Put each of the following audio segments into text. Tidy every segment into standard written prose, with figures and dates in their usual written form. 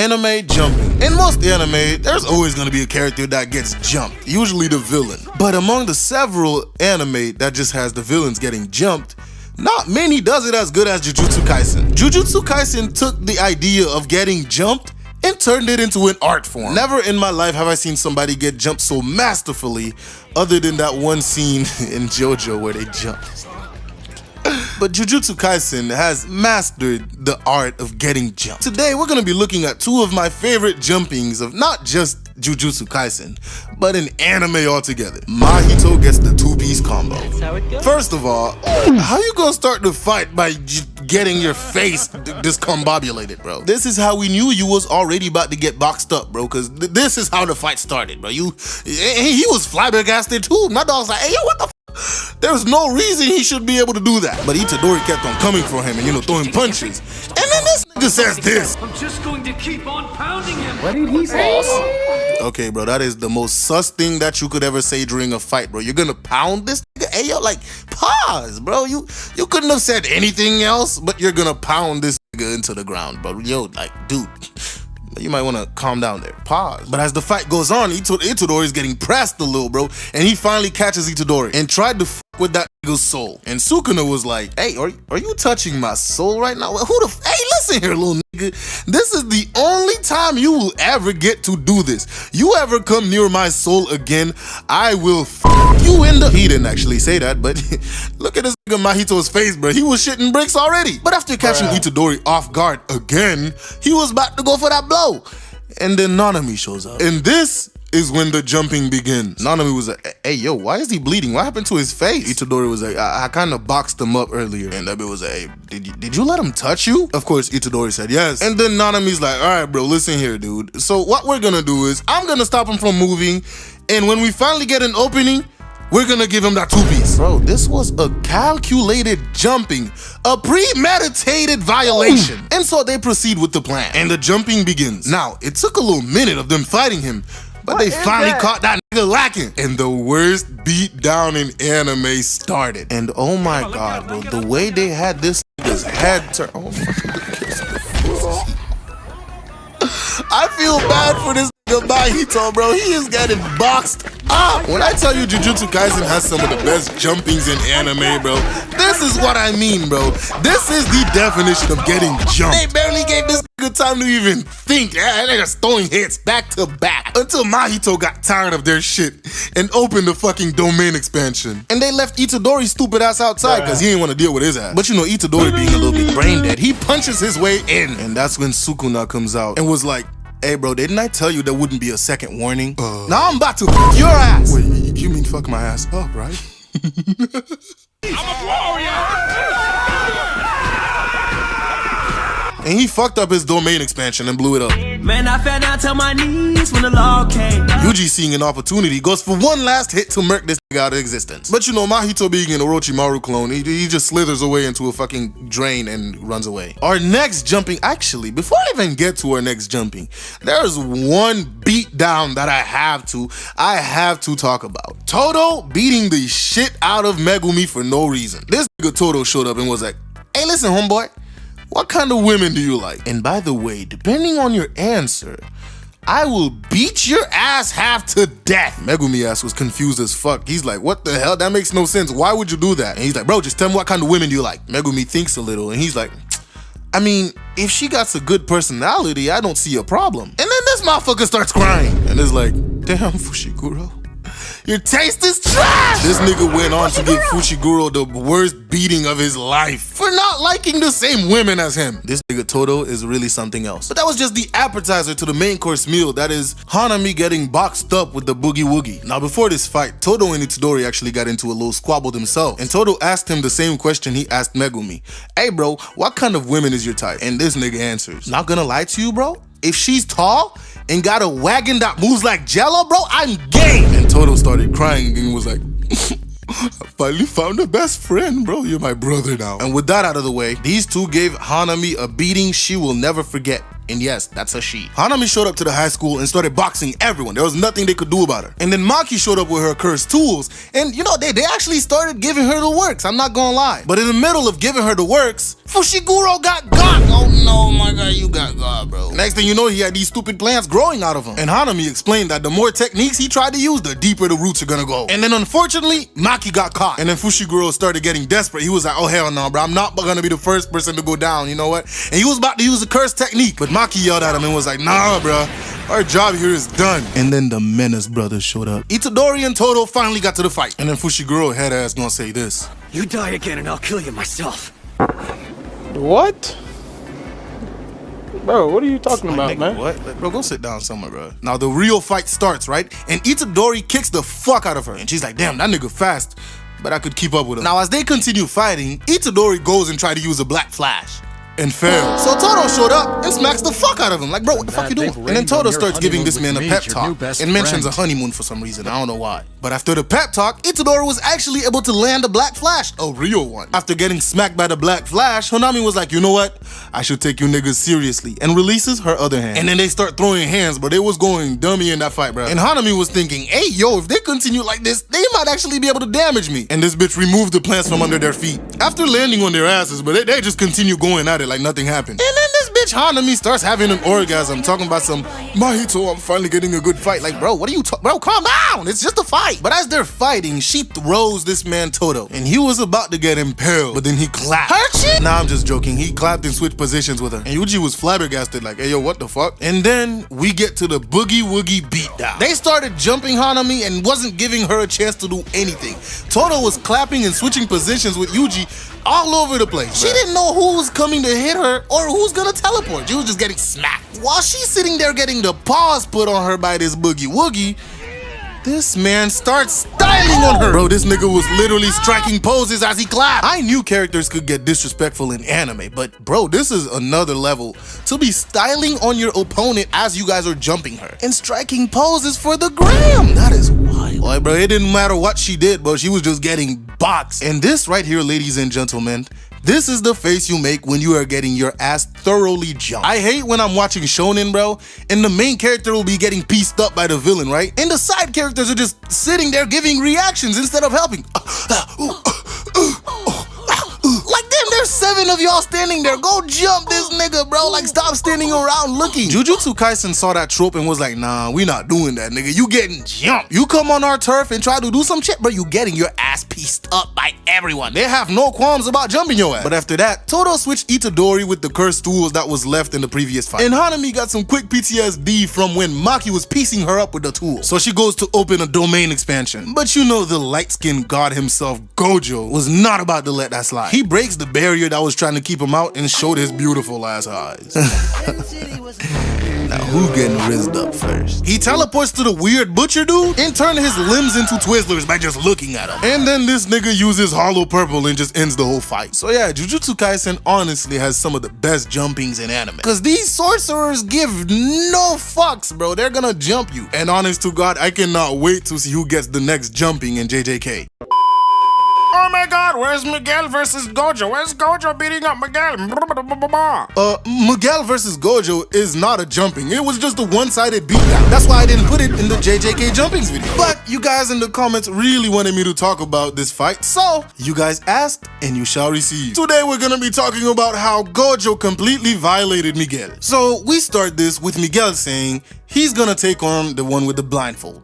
Anime jumping. In most anime, there's always gonna be a character that gets jumped, usually the villain. But among the several anime that just has the villains getting jumped, not many does it as good as Jujutsu Kaisen. Jujutsu Kaisen took the idea of getting jumped and turned it into an art form. Never in my life have I seen somebody get jumped so masterfully, other than that one scene in JoJo where they jumped. But Jujutsu Kaisen has mastered the art of getting jumped. Today, we're gonna be looking at two of my favorite jumpings of not just Jujutsu Kaisen, but an anime altogether. Mahito gets the two-piece combo. That's how it goes. First of all, how you gonna start the fight by getting your face discombobulated, bro? This is how we knew you was already about to get boxed up, bro, because this is how the fight started, bro. He was flabbergasted too. My dog's like, hey, yo, what the f? There's no reason he should be able to do that. But Itadori kept on coming for him and, throwing punches. And then this nigga says this. I'm just going to keep on pounding him. What did he say? Okay, bro, that is the most sus thing that you could ever say during a fight, bro. You're gonna pound this nigga? Hey, yo, like, pause, bro. You couldn't have said anything else, but you're gonna pound this nigga into the ground, bro. Yo, like, dude. You might want to calm down there. Pause. But as the fight goes on, Itadori is getting pressed a little, bro. And he finally catches Itadori and tried to f with that nigga's soul. And Sukuna was like, hey, are you touching my soul right now? Hey, listen here, little nigga. This is the only time you will ever get to do this. You ever come near my soul again, I will f you in the... He didn't actually say that, but look at this nigga Mahito's face, bro. He was shitting bricks already. But after catching Itadori off guard again, he was about to go for that blow. And then Nanami shows up. And this is when the jumping begins. Nanami was like, hey, yo, why is he bleeding? What happened to his face? Itadori was like, I kind of boxed him up earlier. And that bitch was like, hey, did you let him touch you? Of course, Itadori said yes. And then Nanami's like, all right, bro, listen here, dude. So what we're gonna do is I'm gonna stop him from moving. And when we finally get an opening, we're gonna give him that two-piece. Bro, this was a calculated jumping, a premeditated violation. And so they proceed with the plan. And the jumping begins. Now, it took a little minute of them fighting him, but they finally caught that nigga lacking. And the worst beatdown in anime started. And oh my god, bro, the way they had this nigga's head turn. Oh my god. I feel bad for this nigga Mahito, bro. He is getting boxed up. When I tell you Jujutsu Kaisen has some of the best jumpings in anime, bro, this is what I mean, bro. This is the definition of getting jumped. They barely gave this nigga time to even think. That nigga's throwing hits back to back until Mahito got tired of their shit and opened the fucking domain expansion. And they left Itadori stupid ass outside because he didn't want to deal with his ass. But Itadori being a little bit brain dead, he punches his way in. And that's when Sukuna comes out and was like, hey, bro, didn't I tell you there wouldn't be a second warning? Now I'm about to f your ass. Wait, you mean fuck my ass up, right? I'm a warrior! And he fucked up his domain expansion and blew it up. Man, I fell down to my knees when the law came. Yuji, seeing an opportunity, goes for one last hit to murk this nigga out of existence. But Mahito being an Orochimaru clone, he just slithers away into a fucking drain and runs away. Our next jumping, actually, before I even get to our next jumping, there's one beatdown that I have to talk about. Todo beating the shit out of Megumi for no reason. This nigga Todo showed up and was like, hey, listen, homeboy. What kind of women do you like? And by the way, depending on your answer, I will beat your ass half to death. Megumi ass was confused as fuck. He's like, what the hell? That makes no sense. Why would you do that? And he's like, bro, just tell me what kind of women do you like? Megumi thinks a little and he's like, I mean, if she got a good personality, I don't see a problem. And then this motherfucker starts crying. And it's like, damn, Fushiguro. Your taste is trash! This nigga went on to give Fushiguro the worst beating of his life for not liking the same women as him. This nigga Todo is really something else. But that was just the appetizer to the main course meal, that is Hanami getting boxed up with the Boogie Woogie. Now before this fight, Todo and Itadori actually got into a little squabble themselves, and Todo asked him the same question he asked Megumi. Hey bro, what kind of women is your type? And this nigga answers, not gonna lie to you bro, if she's tall and got a wagon that moves like Jello, bro, I'm game. And Todo started crying and was like, I finally found a best friend, bro. You're my brother now. And with that out of the way, these two gave Hanami a beating she will never forget. And yes, that's a she. Hanami showed up to the high school and started boxing everyone. There was nothing they could do about her. And then Maki showed up with her cursed tools. And you know, they actually started giving her the works. I'm not gonna lie. But in the middle of giving her the works, Fushiguro got got. Oh no, my God, you got God, bro. Next thing you know, he had these stupid plants growing out of him. And Hanami explained that the more techniques he tried to use, the deeper the roots are gonna go. And then unfortunately, Maki got caught. And then Fushiguro started getting desperate. He was like, oh hell no, bro. I'm not gonna be the first person to go down, you know what? And he was about to use a cursed technique. But Maki yelled at him and was like, nah, bro. Our job here is done. And then the Menace brothers showed up. Itadori and Todo finally got to the fight. And then Fushiguro head ass gonna say this. You die again and I'll kill you myself. What? Bro, what are you talking about, man? What? Bro, go sit down somewhere, bro. Now the real fight starts, right? And Itadori kicks the fuck out of her. And she's like, damn, that nigga fast. But I could keep up with him. Now as they continue fighting, Itadori goes and tries to use a black flash. And fails. So Todo showed up and smacks the fuck out of him. Like, bro, what the fuck you doing? And then Todo starts giving this man a pep talk and mentions a honeymoon for some reason. I don't know why. But after the pep talk, Itadori was actually able to land a black flash, a real one. After getting smacked by the black flash, Hanami was like, you know what? I should take you niggas seriously. And releases her other hand. And then they start throwing hands, but they was going dummy in that fight, bro. And Hanami was thinking, hey, yo, if they continue like this, they might actually be able to damage me. And this bitch removed the plants from under their feet. After landing on their asses, but they just continue going at it like nothing happened. And then this bitch Hanami starts having an orgasm talking about some Mahito, I'm finally getting a good fight. Like, bro, what are you bro, calm down. It's just a fight. But as they're fighting, she throws this man Todo. And he was about to get impaled, but then he clapped. Hurt you? Nah, I'm just joking. He clapped and switched positions with her. And Yuji was flabbergasted like, hey, yo, what the fuck? And then we get to the Boogie Woogie beatdown. They started jumping Hanami and wasn't giving her a chance to do anything. Todo was clapping and switching positions with Yuji all over the place. She didn't know who was coming to hit her or who's gonna teleport. She was just getting smacked. While she's sitting there getting the paws put on her by this Boogie Woogie, this man starts styling on her. Bro, this nigga was literally striking poses as he clapped. I knew characters could get disrespectful in anime, but bro, this is another level. To be styling on your opponent as you guys are jumping her and striking poses for the gram. That is wild. Like, bro, it didn't matter what she did, bro. She was just getting boxed. And this right here, ladies and gentlemen, this is the face you make when you are getting your ass thoroughly jumped. I hate when I'm watching shonen, bro, and the main character will be getting pieced up by the villain, right? And the side characters are just sitting there giving reactions instead of helping. Like, damn, there's 7 of y'all standing there. Go jump this nigga, bro. Like, stop standing around looking. Jujutsu Kaisen saw that trope and was like, nah, we not doing that, nigga. You getting jumped. You come on our turf and try to do some shit, bro, you getting your ass pieced up by everyone. They have no qualms about jumping your ass. But after that, Todo switched Itadori with the cursed tools that was left in the previous fight. And Hanami got some quick PTSD from when Maki was piecing her up with the tool. So she goes to open a domain expansion. But you know the light-skinned god himself, Gojo, was not about to let that slide. He breaks the barrier that was trying to keep him out and showed his beautiful ass eyes. Now who getting rizzed up first? He teleports to the weird butcher dude and turns his limbs into Twizzlers by just looking at him. And then this nigga uses hollow purple and just ends the whole fight. So yeah, Jujutsu Kaisen honestly has some of the best jumpings in anime. Cause these sorcerers give no fucks, bro. They're gonna jump you. And honest to God, I cannot wait to see who gets the next jumping in JJK. Oh my God, where's Miguel versus Gojo? Where's Gojo beating up Miguel? Miguel versus Gojo is not a jumping. It was just a one-sided beatdown. That's why I didn't put it in the JJK jumpings video. But you guys in the comments really wanted me to talk about this fight, so you guys asked and you shall receive. Today we're gonna be talking about how Gojo completely violated Miguel. So we start this with Miguel saying he's gonna take on the one with the blindfold,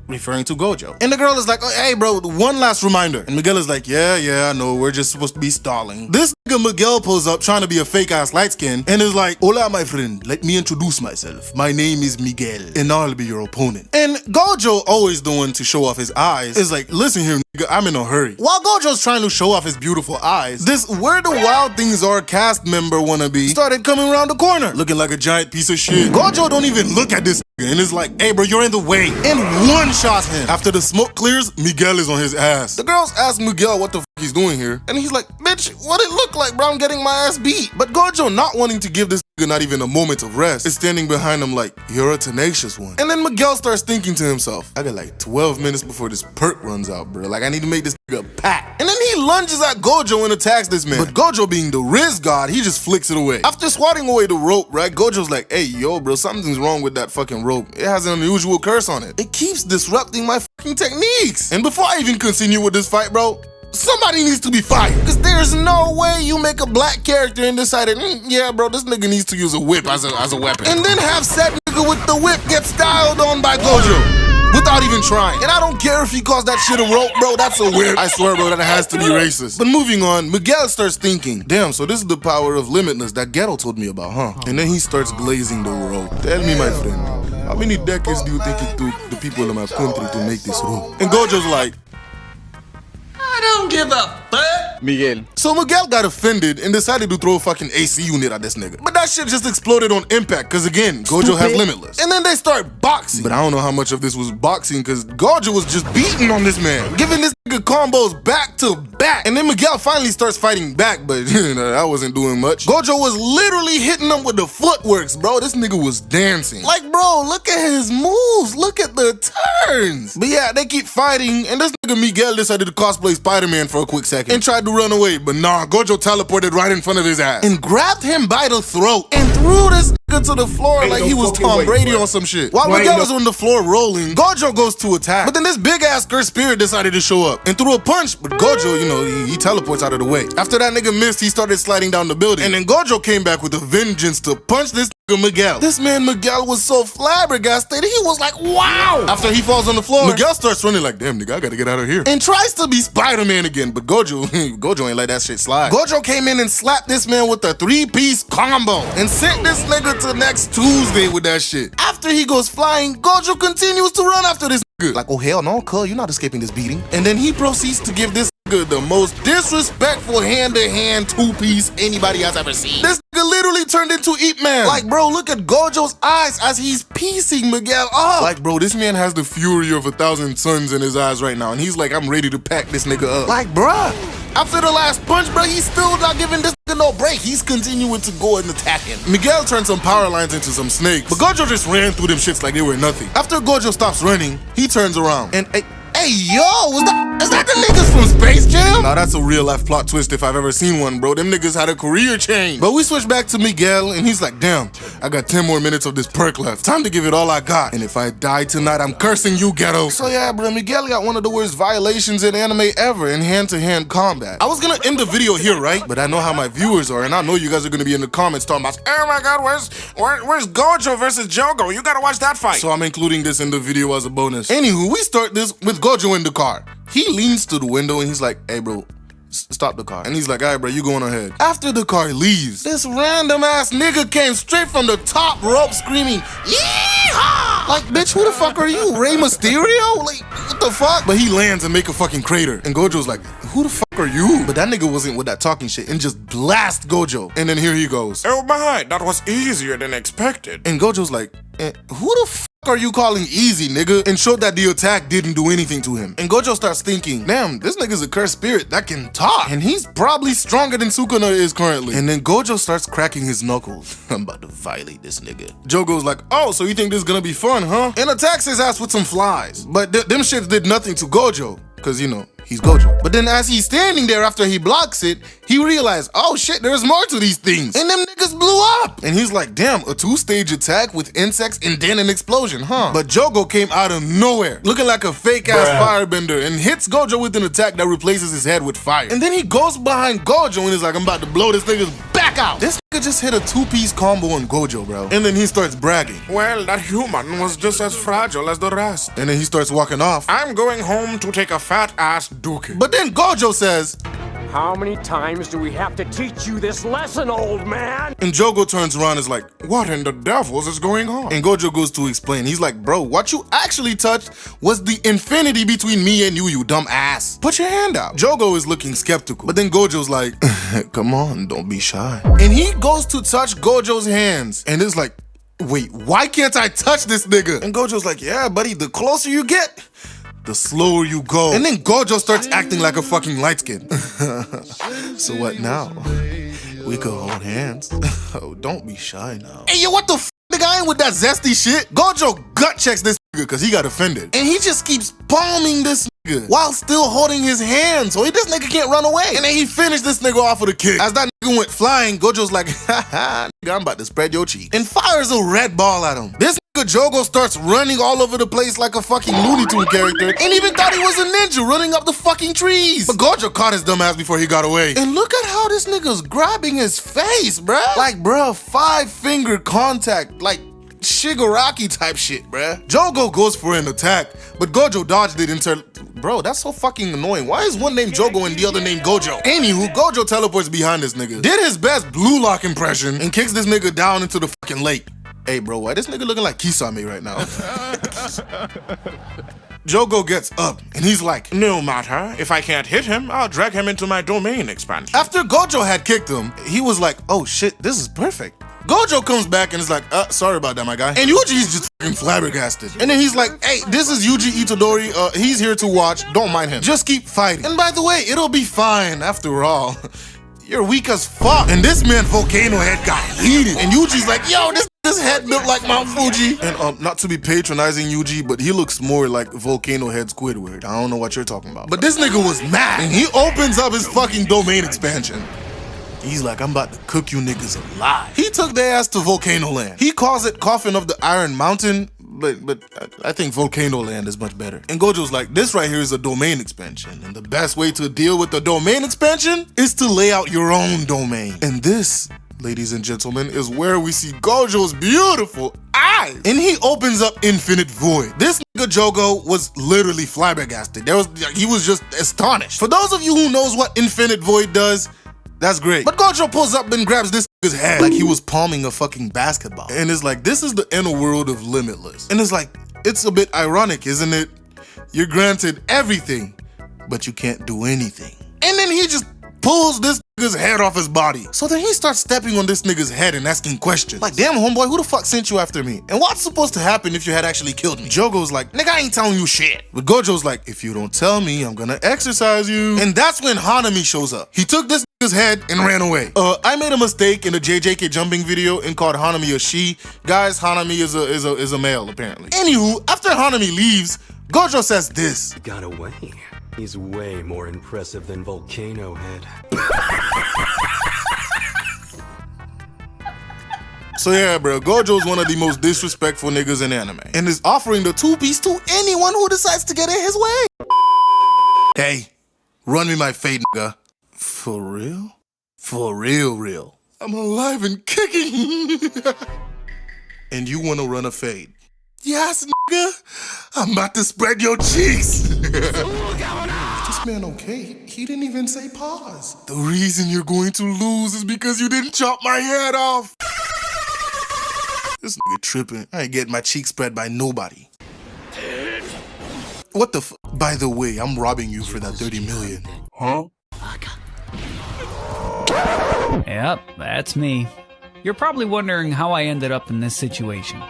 referring to Gojo. And the girl is like, oh, hey bro, one last reminder. And Miguel is like, yeah, I know, we're just supposed to be stalling. This nigga Miguel pulls up trying to be a fake ass light skin and is like, hola my friend, let me introduce myself. My name is Miguel and I'll be your opponent. And Gojo, always the one to show off his eyes, is like, listen here nigga, I'm in a hurry. While Gojo's trying to show off his beautiful eyes, this Where the Wild Things Are cast member wannabe started coming around the corner looking like a giant piece of shit. Gojo don't even look at this and is like, hey bro, you're in the way, and one-shots him. After the smoke clears, Miguel is on his ass. The girls ask Miguel what the f he's doing here. And he's like, bitch, what it look like, bro? I'm getting my ass beat. But Gojo, not wanting to give this nigga not even a moment of rest, is standing behind him like, you're a tenacious one. And then Miguel starts thinking to himself, I got like 12 minutes before this perk runs out, bro. Like, I need to make this nigga pack. And then he lunges at Gojo and attacks this man. But Gojo, being the Riz god, he just flicks it away. After swatting away the rope, right, Gojo's like, hey, yo, bro, something's wrong with that fucking rope. It has an unusual curse on it. It keeps disrupting my fucking techniques. And before I even continue with this fight, bro, somebody needs to be fired. Because there's no way you make a black character and decided, yeah, bro, this nigga needs to use a whip as a weapon. And then have said nigga with the whip get styled on by Gojo without even trying. And I don't care if he calls that shit a rope, bro, that's a whip. I swear, bro, that has to be racist. But moving on, Miguel starts thinking, damn, so this is the power of limitless that Ghetto told me about, huh? And then he starts glazing the rope. Tell me, my friend, how many decades do you think it took the people in my country to make this rope? And Gojo's like, I don't give a fuck. Miguel. So Miguel got offended and decided to throw a fucking AC unit at this nigga. But that shit just exploded on impact, cause again, Gojo has limitless. And then they start boxing. But I don't know how much of this was boxing, cause Gojo was just beating on this man, giving this nigga combos back to back. And then Miguel finally starts fighting back, but that wasn't doing much. Gojo was literally hitting him with the footworks, bro. This nigga was dancing. Like, bro, look at his moves. Look at the turns. But yeah, they keep fighting, and this nigga Miguel decided to cosplay Spider-Man for a quick second and tried to run away, but nah, Gojo teleported right in front of his ass and grabbed him by the throat and threw this nigga to the floor like he was Tom Brady on some shit. While Miguel is on the floor rolling, Gojo goes to attack, but then this big ass cursed spirit decided to show up and threw a punch, but Gojo, you know, he teleports out of the way. After that nigga missed, he started sliding down the building, and then Gojo came back with a vengeance to punch this nigga Miguel. This man Miguel was so flabbergasted, he was like, wow! After he falls on the floor, Miguel starts running like, damn nigga, I gotta get out of here, and tries to be Spider-Man again, but Gojo ain't let that shit slide. Gojo came in and slapped this man with a 3-piece combo and sent this nigga to next Tuesday with that shit. After he goes flying, Gojo continues to run after this nigga. Like, oh hell no, cuz, you're not escaping this beating. And then he proceeds to give this nigga the most disrespectful hand-to-hand 2-piece anybody has ever seen. This nigga literally turned into Eat Man. Like, bro, look at Gojo's eyes as he's piecing Miguel up. Like, bro, this man has the fury of 1,000 suns in his eyes right now, and he's like, I'm ready to pack this nigga up. Like, bruh, after the last punch, bro, he's still not giving this nigga no break. He's continuing to go and attack him. Miguel turned some power lines into some snakes, but Gojo just ran through them shits like they were nothing. After Gojo stops running, he turns around and hey, yo, is that the niggas from Space Jam? Nah, that's a real life plot twist if I've ever seen one, bro. Them niggas had a career change. But we switch back to Miguel, and he's like, damn, I got 10 more minutes of this perk left. Time to give it all I got. And if I die tonight, I'm cursing you, Ghetto. So yeah, bro, Miguel got one of the worst violations in anime ever in hand-to-hand combat. I was gonna end the video here, right? But I know how my viewers are, and I know you guys are gonna be in the comments talking about, Oh my god, where's Gojo versus Jogo? You gotta watch that fight. so I'm including this in the video as a bonus. Anywho, we start this with Gojo in the car. He leans to the window and he's like, hey bro, stop the car. And he's like, all right bro, you going ahead. After the car leaves, this random ass nigga came straight from the top rope screaming, yeehaw! Like, bitch, who the fuck are you? Rey Mysterio? Like, what the fuck? But he lands and make a fucking crater. And Gojo's like, who the fuck are you? But that nigga wasn't with that talking shit and just blast Gojo. And then here he goes. Oh my, that was easier than expected. And Gojo's like, who the fuck are you calling easy, nigga? And showed that the attack didn't do anything to him. And Gojo starts thinking, damn, this nigga's a cursed spirit that can talk. And he's probably stronger than Sukuna is currently. And then Gojo starts cracking his knuckles. I'm about to violate this nigga. Jogo's like, oh, so you think this is gonna be fun, huh? And attacks his ass with some flies. But them shits did nothing to Gojo. Cause, you know, he's Gojo. But then as he's standing there after he blocks it, he realized, oh shit, there's more to these things. And them niggas blew up. And he's like, damn, a 2-stage attack with insects and then an explosion, huh? But Jogo came out of nowhere, looking like a fake ass firebender, and hits Gojo with an attack that replaces his head with fire. And then he goes behind Gojo and is like, I'm about to blow this nigga's back out. This nigga just hit a 2-piece combo on Gojo, bro. And then he starts bragging. Well, that human was just as fragile as the rest. And then he starts walking off. I'm going home to take a fat ass dookie. But then Gojo says, How many times do we have to teach you this lesson, old man? and Jogo turns around and is like, What in the devils is going on? and Gojo goes to explain. He's like, bro, what you actually touched was the infinity between me and you dumb ass. Put your hand out. Jogo is looking skeptical, but then Gojo's like, come on, don't be shy. And he goes to touch Gojo's hands, and it's like, wait, why can't I touch this nigga? And Gojo's like, yeah, buddy, the closer you get, the slower you go. And then Gojo starts acting like a fucking light skin. So what now? We could hold hands. Oh, don't be shy now. Hey, yo, what the f? The guy ain't with that zesty shit. Gojo gut checks this nigga because he got offended. And he just keeps palming this nigga while still holding his hand so this nigga can't run away. And then he finished this nigga off with a kick. As that nigga went flying, Gojo's like, haha, nigga, I'm about to spread your cheek. And fires a red ball at him. This nigga Jogo starts running all over the place like a fucking Looney Tune character and even thought he was a ninja running up the fucking trees. But Gojo caught his dumb ass before he got away. And look at how this nigga's grabbing his face, bruh. Like, bruh, 5-finger contact, like Shigaraki type shit, bruh. Jogo goes for an attack, but Gojo dodged it into... Bro, that's so fucking annoying. Why is one named Jogo and the other named Gojo? Anywho, Gojo teleports behind this nigga, did his best blue lock impression, and kicks this nigga down into the fucking lake. Hey, bro, why this nigga looking like Kisame right now? Jogo gets up, and he's like, No matter. If I can't hit him, I'll drag him into my domain expansion. After Gojo had kicked him, he was like, oh shit, this is perfect. Gojo comes back and is like, sorry about that, my guy. And Yuji's just fucking flabbergasted. And then he's like, hey, this is Yuji Itadori. He's here to watch. Don't mind him. Just keep fighting. And by the way, it'll be fine after all. You're weak as fuck. And this man Volcano Head got heated. And Yuji's like, yo, this head built like Mount Fuji. And not to be patronizing Yuji, but he looks more like Volcano Head Squidward. I don't know what you're talking about. But this nigga was mad. And he opens up his fucking domain expansion. He's like, I'm about to cook you niggas alive. He took their ass to Volcano Land. He calls it Coffin of the Iron Mountain, but I think Volcano Land is much better. And Gojo's like, this right here is a domain expansion. And the best way to deal with the domain expansion is to lay out your own domain. And this, ladies and gentlemen, is where we see Gojo's beautiful eyes. And he opens up Infinite Void. This nigga Jogo was literally flabbergasted. He was just astonished. For those of you who knows what Infinite Void does, that's great. But Gojo pulls up and grabs this nigga's head like he was palming a fucking basketball. And it's like, this is the inner world of Limitless. And it's like, it's a bit ironic, isn't it? You're granted everything, but you can't do anything. And then he just pulls this nigga's head off his body. So then he starts stepping on this nigga's head and asking questions. Like, damn, homeboy, who the fuck sent you after me? And what's supposed to happen if you had actually killed me? Jogo's like, nigga, I ain't telling you shit. But Gojo's like, if you don't tell me, I'm gonna exercise you. And that's when Hanami shows up. He took this nigga's head and ran away. I made a mistake in the JJK jumping video and called Hanami a she. Guys, Hanami is a male, apparently. Anywho, after Hanami leaves, Gojo says this. Got away. He's way more impressive than Volcano Head. So yeah, bro, Gojo's one of the most disrespectful niggas in anime and is offering the two-piece to anyone who decides to get in his way. Hey, run me my fade, nigga. For real? For real. I'm alive and kicking. And you wanna run a fade? Yes, nigga. I'm about to spread your cheeks. This man okay? He didn't even say pause. The reason you're going to lose is because you didn't chop my head off. This nigga tripping. I ain't getting my cheeks spread by nobody. What the f? By the way, I'm robbing you for that 30 million. Huh? Yep, that's me. You're probably wondering how I ended up in this situation.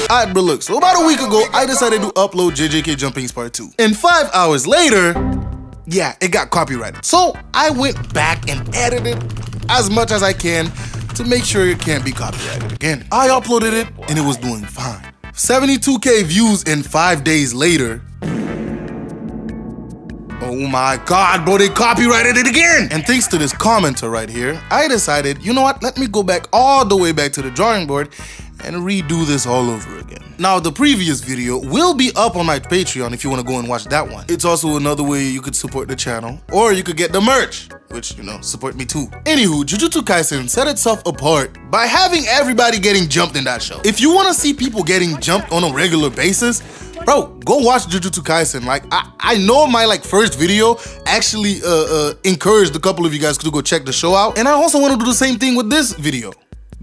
Alright, bro, look, so about a week ago, I decided to upload JJK Jumpings Part 2. And 5 hours later, yeah, it got copyrighted. So I went back and edited as much as I can to make sure it can't be copyrighted again. I uploaded it and it was doing fine. 72K views in 5 days later. Oh my God, bro, they copyrighted it again. And thanks to this commenter right here, I decided, you know what, let me go back all the way back to the drawing board and redo this all over again. Now, the previous video will be up on my Patreon if you want to go and watch that one. It's also another way you could support the channel, or you could get the merch, which, you know, support me too. Anywho, Jujutsu Kaisen set itself apart by having everybody getting jumped in that show. If you want to see people getting jumped on a regular basis, bro, go watch Jujutsu Kaisen. Like, I know my first video actually encouraged a couple of you guys to go check the show out, and I also want to do the same thing with this video.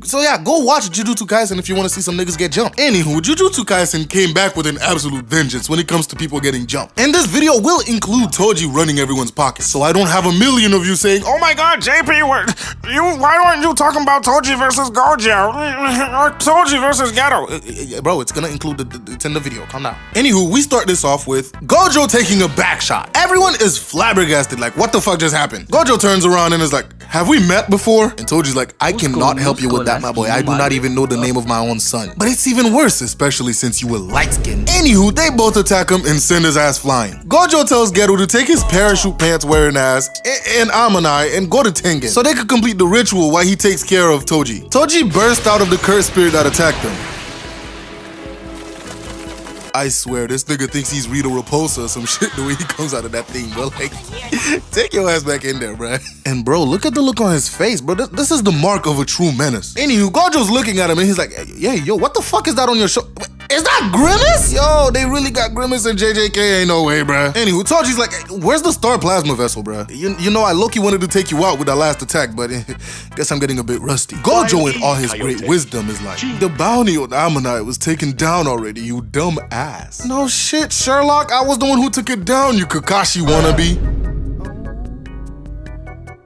So yeah, go watch Jujutsu Kaisen if you want to see some niggas get jumped. Anywho, Jujutsu Kaisen came back with an absolute vengeance when it comes to people getting jumped. And this video will include Toji running everyone's pockets, so I don't have a million of you saying, Oh my god, JP, why aren't you talking about Toji versus Gojo? Or Toji versus Geto? bro, it's gonna include it's in the video, calm down. Anywho, we start this off with Gojo taking a back shot. Everyone is flabbergasted, like, what the fuck just happened? Gojo turns around and is like, have we met before? And Toji's like, I cannot help you with that, my boy. I do not even know the name of my own son. But it's even worse, especially since you were light-skinned. Anywho, they both attack him and send his ass flying. Gojo tells Geto to take his parachute pants wearing ass and Amanai and go to Tengen so they could complete the ritual while he takes care of Toji. Toji burst out of the cursed spirit that attacked him. I swear, this nigga thinks he's Rita Repulsa or some shit the way he comes out of that thing, bro. Like, take your ass back in there, bro. And bro, look at the look on his face, bro. This is the mark of a true menace. Anywho, Gojo's looking at him and he's like, yeah, yo, what the fuck is that on your shoulder? Is that Grimace? Yo, they really got Grimace in JJK, ain't no way, bro. Anywho, Toji's like, where's the star plasma vessel, bro? You know, I low-key wanted to take you out with that last attack, but guess I'm getting a bit rusty. Gojo in all his great wisdom is like, the bounty on Amanai was taken down already, you dumb ass. No shit, Sherlock, I was the one who took it down, you Kakashi wannabe.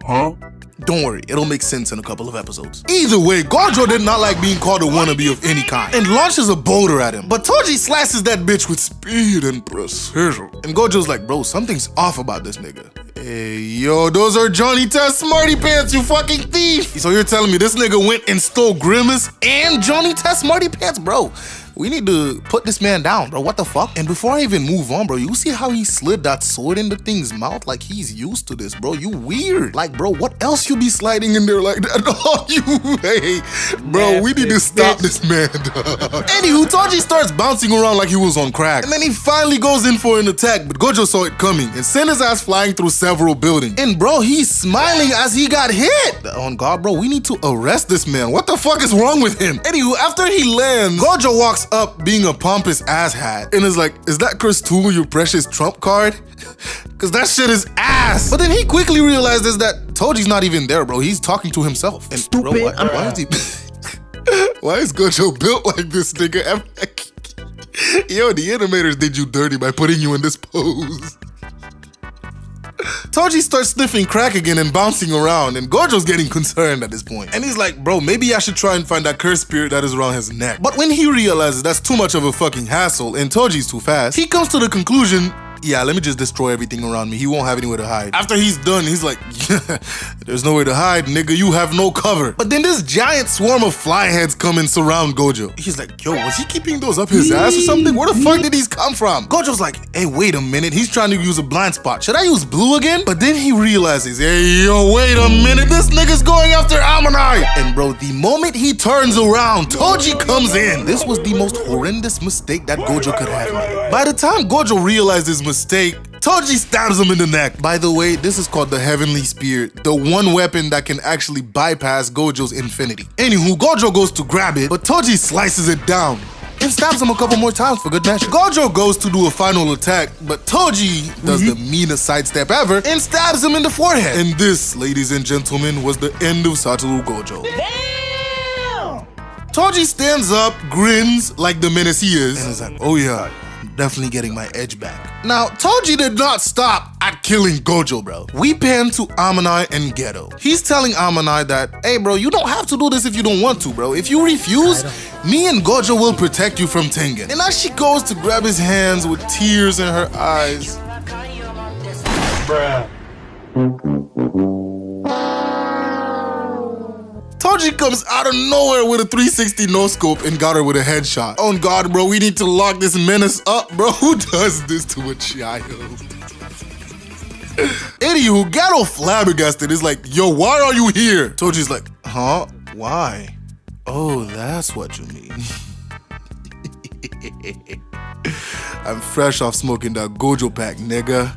Huh? Don't worry, it'll make sense in a couple of episodes. Either way, Gojo did not like being called a wannabe of any kind and launches a boulder at him. But Toji slashes that bitch with speed and precision. And Gojo's like, bro, something's off about this nigga. Hey, yo, those are Johnny Test Smarty Pants, you fucking thief. So you're telling me this nigga went and stole Grimace and Johnny Test Smarty Pants? Bro, we need to put this man down, bro. What the fuck? And before I even move on, bro, you see how he slid that sword in the thing's mouth? Like, he's used to this, bro. You weird. Like, bro, what else you be sliding in there like that? Oh, you, hey. Bro, we need to stop this man, dog. Anywho, Toji starts bouncing around like he was on crack. And then he finally goes in for an attack, but Gojo saw it coming and sent his ass flying through several buildings. And bro, he's smiling as he got hit. On God, bro, we need to arrest this man. What the fuck is wrong with him? Anywho, after he lands, Gojo walks up being a pompous asshat and is like, is that Chris Tool your precious trump card? Cause that shit is ass. But then he quickly realizes that Toji's not even there, bro. He's talking to himself. And Stupid. Bro, why is he why is Gojo built like this, nigga? Yo, the animators did you dirty by putting you in this pose. Toji starts sniffing crack again and bouncing around, and Gojo's getting concerned at this point. And he's like, bro, maybe I should try and find that cursed spirit that is around his neck. But when he realizes that's too much of a fucking hassle and Toji's too fast, he comes to the conclusion, yeah, let me just destroy everything around me. He won't have anywhere to hide. After he's done, he's like, yeah, there's nowhere to hide, nigga. You have no cover. But then this giant swarm of fly heads come and surround Gojo. He's like, yo, was he keeping those up his ass or something? Where the fuck did these come from? Gojo's like, hey, wait a minute. He's trying to use a blind spot. Should I use blue again? But then he realizes, hey, yo, wait a minute. This nigga's going after Amanai. And bro, the moment he turns around, Toji comes in. This was the most horrendous mistake that Gojo could have made. By the time Gojo realized his mistake, Toji stabs him in the neck. By the way, this is called the Heavenly Spear, the one weapon that can actually bypass Gojo's infinity. Anywho, Gojo goes to grab it, but Toji slices it down and stabs him a couple more times for good measure. Gojo goes to do a final attack, but Toji does the meanest sidestep ever and stabs him in the forehead. And this, ladies and gentlemen, was the end of Satoru Gojo. Damn! Toji stands up, grins like the menace he is, and is like, oh yeah, definitely getting my edge back. Now, Toji did not stop at killing Gojo, bro. We pan to Amanai and Geto. He's telling Amanai that, hey, bro, you don't have to do this if you don't want to, bro. If you refuse, me and Gojo will protect you from Tengen. And as she goes to grab his hands with tears in her eyes, bruh. Toji comes out of nowhere with a 360 no-scope and got her with a headshot. Oh God, bro, we need to lock this menace up, bro. Who does this to a child? Anywho, Geto flabbergasted is like, yo, why are you here? Toji's like, huh? Why? Oh, that's what you mean. I'm fresh off smoking that Gojo pack, nigga.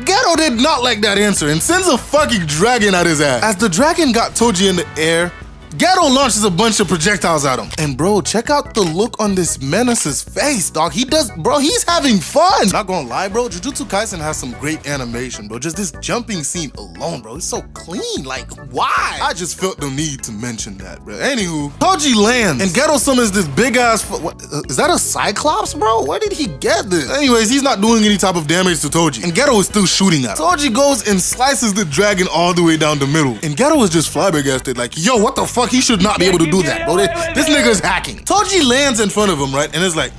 Geto did not like that answer and sends a fucking dragon at his ass. As the dragon got Toji in the air, Geto launches a bunch of projectiles at him. And bro, check out the look on this menace's face, dog. He's having fun. Not gonna lie, bro, Jujutsu Kaisen has some great animation, bro. Just this jumping scene alone, bro, it's so clean. Like, why? I just felt the need to mention that, bro. Anywho, Toji lands, and Geto summons this big ass. Is that a Cyclops, bro? Where did he get this? Anyways, he's not doing any type of damage to Toji, and Geto is still shooting at him. Toji goes and slices the dragon all the way down the middle, and Geto is just flabbergasted, like, yo, what the fuck? He should not be able to do that, bro. This nigga's hacking. Toji lands in front of him, right? And it's like,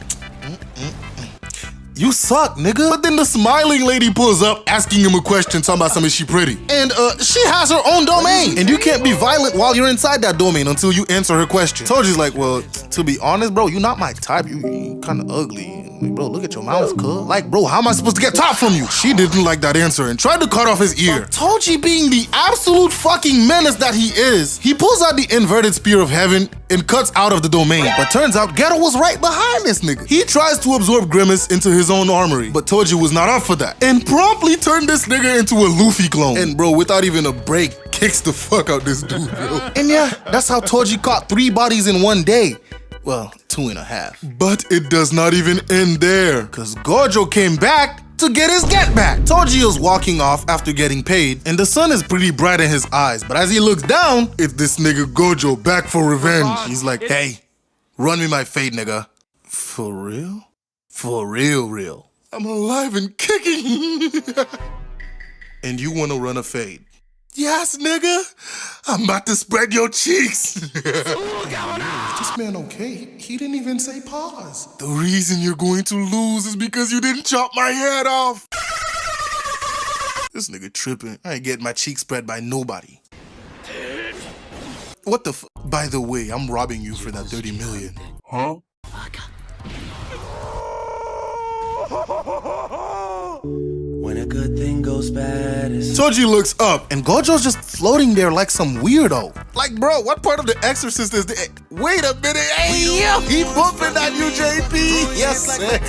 you suck, nigga. But then the smiling lady pulls up, asking him a question, talking about something, is she pretty? And she has her own domain. And you can't be violent while you're inside that domain until you answer her question. Toji's like, well, to be honest, bro, you're not my type. You kind of ugly. Like, bro, look at your mouth, cuz. Like, bro, how am I supposed to get top from you? She didn't like that answer and tried to cut off his ear. But Toji, being the absolute fucking menace that he is, he pulls out the inverted spear of heaven and cuts out of the domain. But turns out Geto was right behind this nigga. He tries to absorb Grimace into his own armory, but Toji was not up for that and promptly turned this nigga into a Luffy clone. And bro, without even a break, kicks the fuck out this dude, bro. And yeah, that's how Toji caught 3 bodies in one day. Well, 2.5. But it does not even end there, cause Gojo came back to get his get back. Toji is walking off after getting paid, and the sun is pretty bright in his eyes, but as he looks down, it's this nigga Gojo back for revenge. He's like, hey, run me my fade, nigga. For real? For real. I'm alive and kicking. And you wanna run a fade? Yes, nigga. I'm about to spread your cheeks. This man okay? He didn't even say pause. The reason you're going to lose is because you didn't chop my head off. This nigga tripping. I ain't getting my cheeks spread by nobody. What the f? By the way, I'm robbing you for that 30 million. Huh? When a good thing goes bad, Toji looks up, and Gojo's just floating there like some weirdo. Like, bro, what part of The Exorcist is this? Wait a minute, hey, yo, he bumping at you, JP. Yes, sir.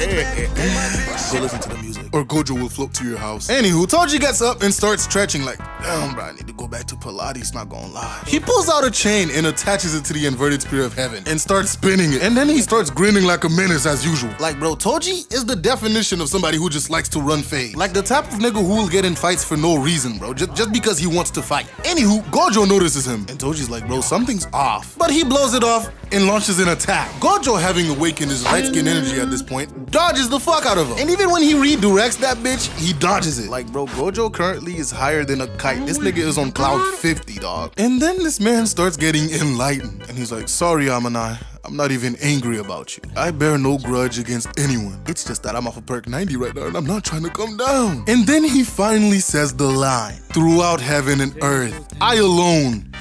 Go listen to the music, or Gojo will float to your house. Anywho, Toji gets up and starts stretching like, damn, bro, I need to go back to Pilates, not gonna lie. He pulls out a chain and attaches it to the inverted spear of heaven and starts spinning it. And then he starts grinning like a menace as usual. Like, bro, Toji is the definition of somebody who just likes to run fade. Like the type of nigga who will get in fights for no reason, bro, just because he wants to fight. Anywho, Gojo notices him, and Toji's like, bro, something's off. But he blows it off and launches an attack. Gojo, having awakened his light skin energy at this point, dodges the fuck out of him. And even when he redirects that bitch, he dodges it. Like, bro, Gojo currently is higher than a kite. This nigga is on cloud 50, dog. And then this man starts getting enlightened, and he's like, sorry, Amanai. I'm not even angry about you. I bear no grudge against anyone. It's just that I'm off of perk 90 right now and I'm not trying to come down. And then he finally says the line. Throughout heaven and earth, I alone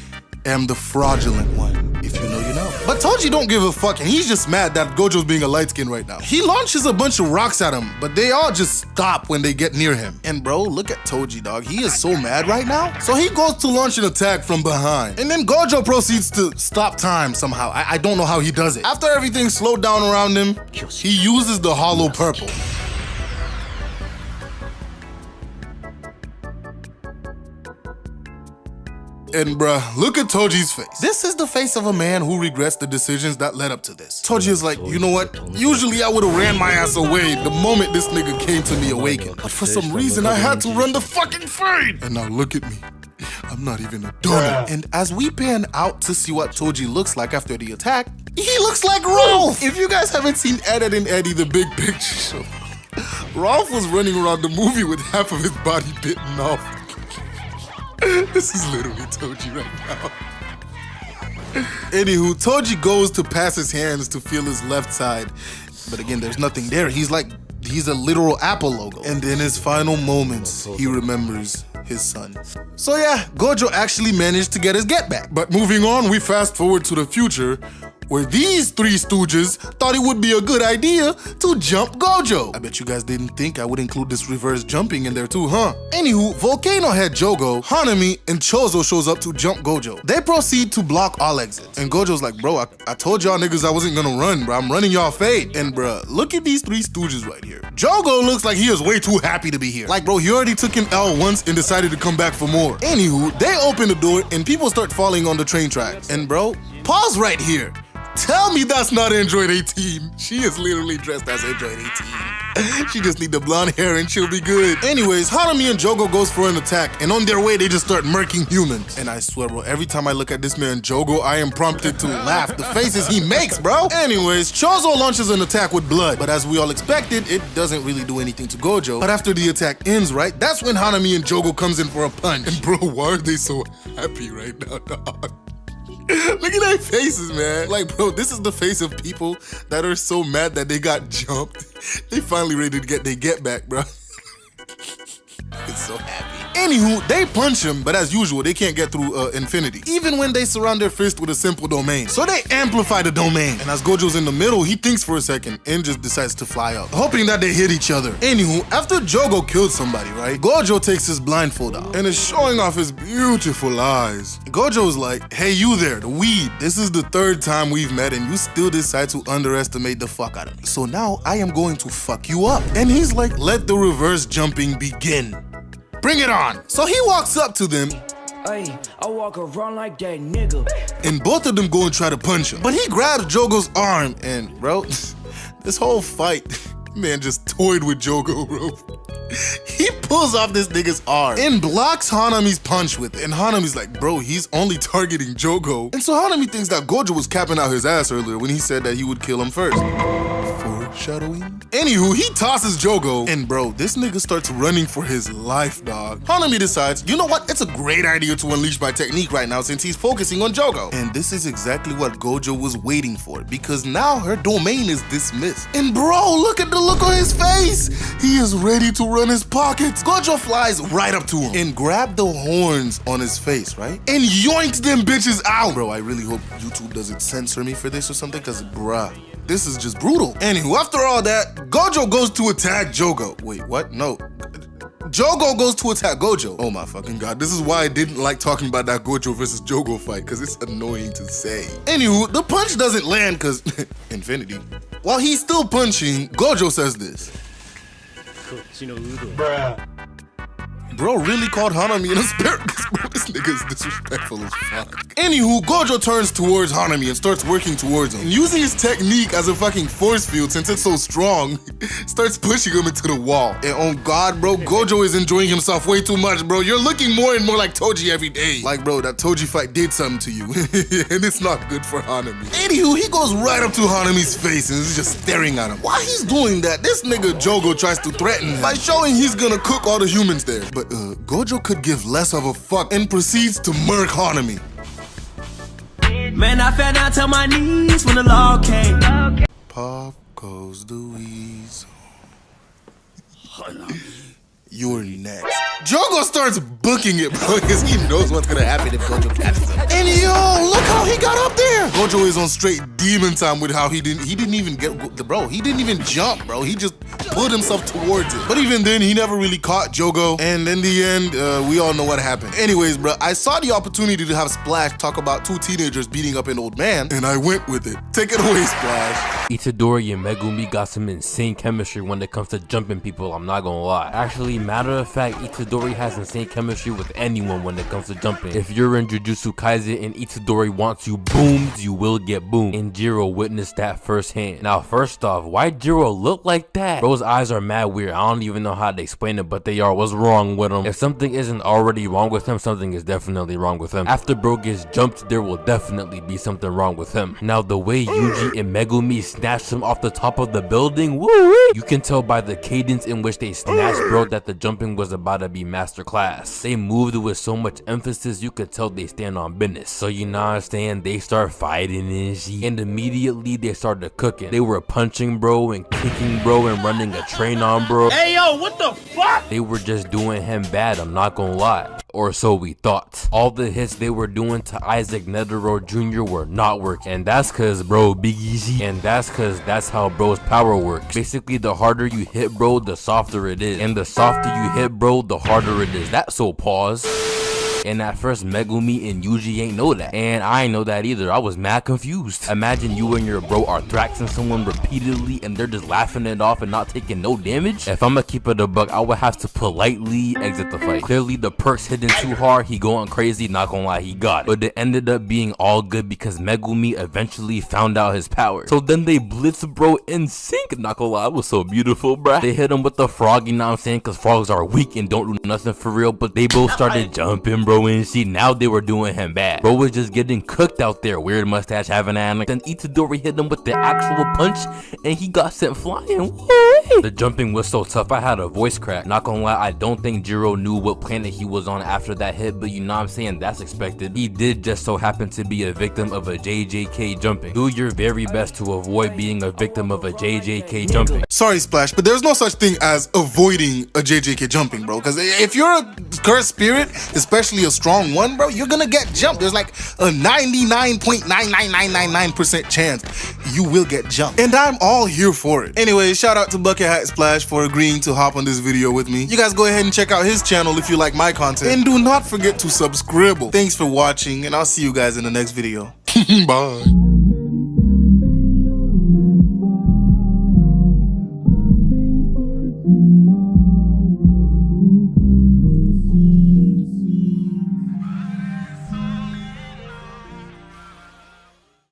am the fraudulent one. If you know, you know. But Toji don't give a fuck, and he's just mad that Gojo's being a light skin right now. He launches a bunch of rocks at him, but they all just stop when they get near him. And bro, look at Toji, dog. He is so mad right now. So he goes to launch an attack from behind. And then Gojo proceeds to stop time somehow. I don't know how he does it. After everything slowed down around him, he uses the hollow purple. And bruh, look at Toji's face. This is the face of a man who regrets the decisions that led up to this. Toji is like, you know what? Usually I would've ran my ass away the moment this nigga came to me awakened. But for some reason I had to run the fucking fade. And now look at me. I'm not even a donut. And as we pan out to see what Toji looks like after the attack, he looks like Rolf. If you guys haven't seen Ed, Edd and Eddy, the Big Picture show, Rolf was running around the movie with half of his body bitten off. This is literally Toji right now. Anywho, Toji goes to pass his hands to feel his left side. But again, there's nothing there. He's a literal Apple logo. And in his final moments, he remembers his son. So yeah, Gojo actually managed to get his get back. But moving on, we fast forward to the future, where these three stooges thought it would be a good idea to jump Gojo. I bet you guys didn't think I would include this reverse jumping in there too, huh? Anywho, Volcano Head Jogo, Hanami, and Chozo shows up to jump Gojo. They proceed to block all exits. And Gojo's like, bro, I told y'all niggas I wasn't gonna run, bro. I'm running y'all fade. And bro, look at these three stooges right here. Jogo looks like he is way too happy to be here. Like, bro, he already took an L once and decided to come back for more. Anywho, they open the door and people start falling on the train tracks. And bro, pause right here. Tell me that's not Android 18. She is literally dressed as Android 18. She just need the blonde hair and she'll be good. Anyways, Hanami and Jogo goes for an attack, and on their way, they just start murking humans. And I swear, bro, every time I look at this man, Jogo, I am prompted to laugh. The faces he makes, bro. Anyways, Chozo launches an attack with blood, but as we all expected, it doesn't really do anything to Gojo. But after the attack ends, right, that's when Hanami and Jogo comes in for a punch. And bro, why are they so happy right now, dog? Look at their faces, man. Like, bro, this is the face of people that are so mad that they got jumped. They finally ready to get their get back, bro. It's so happy. Anywho, they punch him, but as usual, they can't get through infinity, even when they surround their fist with a simple domain. So they amplify the domain. And as Gojo's in the middle, he thinks for a second and just decides to fly up, hoping that they hit each other. Anywho, after Jogo killed somebody, right, Gojo takes his blindfold out and is showing off his beautiful eyes. Gojo's like, hey, you there, the weed. This is the third time we've met and you still decide to underestimate the fuck out of me. So now I am going to fuck you up. And he's like, let the reverse jumping begin. Bring it on. So he walks up to them. Hey, I walk around like that nigga. And both of them go and try to punch him. But he grabs Jogo's arm and, bro, this whole fight, man just toyed with Jogo, bro. He pulls off this nigga's arm and blocks Hanami's punch with it. And Hanami's like, bro, he's only targeting Jogo. And so Hanami thinks that Gojo was capping out his ass earlier when he said that he would kill him first. Foreshadowing? Anywho, he tosses Jogo, and bro, this nigga starts running for his life, dog. Hanami decides, you know what? It's a great idea to unleash my technique right now since he's focusing on Jogo. And this is exactly what Gojo was waiting for, because now her domain is dismissed. And bro, look at the look on his face. He is ready to run his pockets. Gojo flies right up to him and grabbed the horns on his face, right? And yoinks them bitches out. Bro, I really hope YouTube doesn't censor me for this or something, because bruh, this is just brutal. Anywho, after all that, Gojo goes to attack Jogo. Wait, what? No. Jogo goes to attack Gojo. Oh my fucking god. This is why I didn't like talking about that Gojo versus Jogo fight, because it's annoying to say. Anywho, the punch doesn't land because infinity. While he's still punching, Gojo says this. Bruh. Bro really called Hanami in a spirit. Bro, this nigga's disrespectful as fuck. Anywho, Gojo turns towards Hanami and starts working towards him. And using his technique as a fucking force field, since it's so strong, starts pushing him into the wall. And on God, bro, Gojo is enjoying himself way too much, bro. You're looking more and more like Toji every day. Like, bro, that Toji fight did something to you. And it's not good for Hanami. Anywho, he goes right up to Hanami's face and is just staring at him. While he's doing that, this nigga Jogo tries to threaten him by showing he's gonna cook all the humans there. But Gojo could give less of a fuck and proceeds to murk Hanami. Man, I fell down to my knees when the law came. Pop goes the weasel. You're next. Jogo starts booking it, bro, because he knows what's gonna happen if Gojo catches him. And yo, look how he got up there. Gojo is on straight demon time with how he didn't even get the bro. He didn't even jump, bro. He just pulled himself towards it. But even then, he never really caught Jogo. And in the end, we all know what happened. Anyways, bro, I saw the opportunity to have Splash talk about two teenagers beating up an old man, and I went with it. Take it away, Splash. Itadori and Megumi got some insane chemistry when it comes to jumping people, I'm not gonna lie. Actually, matter of fact, Itadori has insane chemistry with anyone when it comes to jumping. If you're in Jujutsu Kaisen and Itadori wants you boomed, you will get boomed. And Jiro witnessed that firsthand. Now, first off, why Jiro look like that? Bro's eyes are mad weird. I don't even know how to explain it, but they are. What's wrong with him? If something isn't already wrong with him, something is definitely wrong with him. After bro gets jumped, there will definitely be something wrong with him. Now, the way Yuji and Megumi snatched him off the top of the building, woo-wee, you can tell by the cadence in which they snatched bro that the jumping was about to be masterclass. They moved with so much emphasis, you could tell they stand on business. So you know what I'm saying? They start fighting and shit, and immediately they started cooking. They were punching bro and kicking bro and running a train on bro. Hey yo, what the fuck? They were just doing him bad, I'm not gonna lie. or so we thought. All the hits they were doing to Isaac Netero Jr. were not working, and that's cause bro Big Easy, and that's cause that's how bro's power works. Basically, the harder you hit bro, the softer it is, and the softer you hit bro, the harder it is. That's so pause. And at first, Megumi and Yuji ain't know that. And I ain't know that either. I was mad confused. Imagine you and your bro are thraxing someone repeatedly and they're just laughing it off and not taking no damage. If I'ma keep it a buck, I would have to politely exit the fight. Clearly, the perks hitting too hard, he going crazy, not gonna lie, he got it. But it ended up being all good because Megumi eventually found out his power. So then they blitz bro in sync, not gonna lie, it was so beautiful, bruh. They hit him with the frog, you know what I'm saying, cause frogs are weak and don't do nothing for real, but they both started jumping, bro. And see, now they were doing him bad. Bro was just getting cooked out there. Weird mustache having an. Then Itadori hit him with the actual punch and he got sent flying. Woo! The jumping was so tough, I had a voice crack. Not gonna lie, I don't think Jiro knew what planet he was on after that hit, but you know what I'm saying, that's expected. He did just so happen to be a victim of a JJK jumping. Do your very best to avoid being a victim of a JJK jumping. Sorry, Splash, but there's no such thing as avoiding a JJK jumping, bro. Because if you're a cursed spirit, especially a strong one, bro, you're gonna get jumped. There's like a 99.99999% chance you will get jumped. And I'm all here for it. Anyway, shout out to Bucket Hat Splash for agreeing to hop on this video with me. You guys go ahead and check out his channel if you like my content. And do not forget to subscribe. Thanks for watching, and I'll see you guys in the next video. Bye.